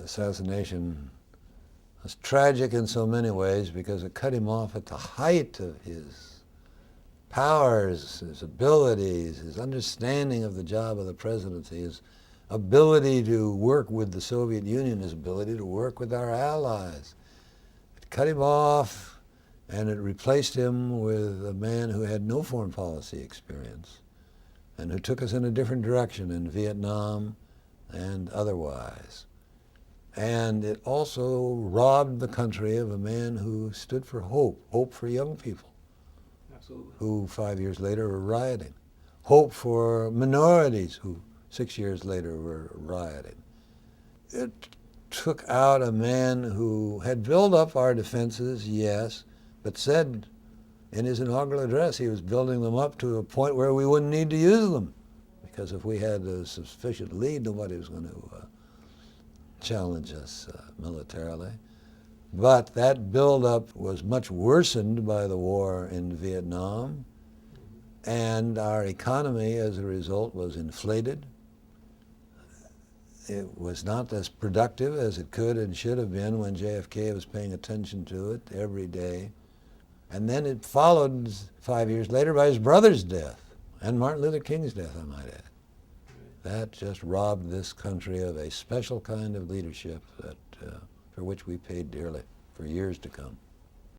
assassination was tragic in so many ways because it cut him off at the height of his powers, his abilities, his understanding of the job of the presidency, his ability to work with the Soviet Union, his ability to work with our allies. It cut him off, and it replaced him with a man who had no foreign policy experience and who took us in a different direction in Vietnam and otherwise. And it also robbed the country of a man who stood for hope for young people. Absolutely. Who 5 years later were rioting, hope for minorities who 6 years later were rioting. It took out a man who had built up our defenses, yes, but said in his inaugural address he was building them up to a point where we wouldn't need to use them, because if we had a sufficient lead, nobody was going to challenge us militarily. But that buildup was much worsened by the war in Vietnam, and our economy as a result was inflated. It was not as productive as it could and should have been when JFK was paying attention to it every day. And then it followed 5 years later by his brother's death, and Martin Luther King's death, I might add. That just robbed this country of a special kind of leadership that, for which we paid dearly for years to come.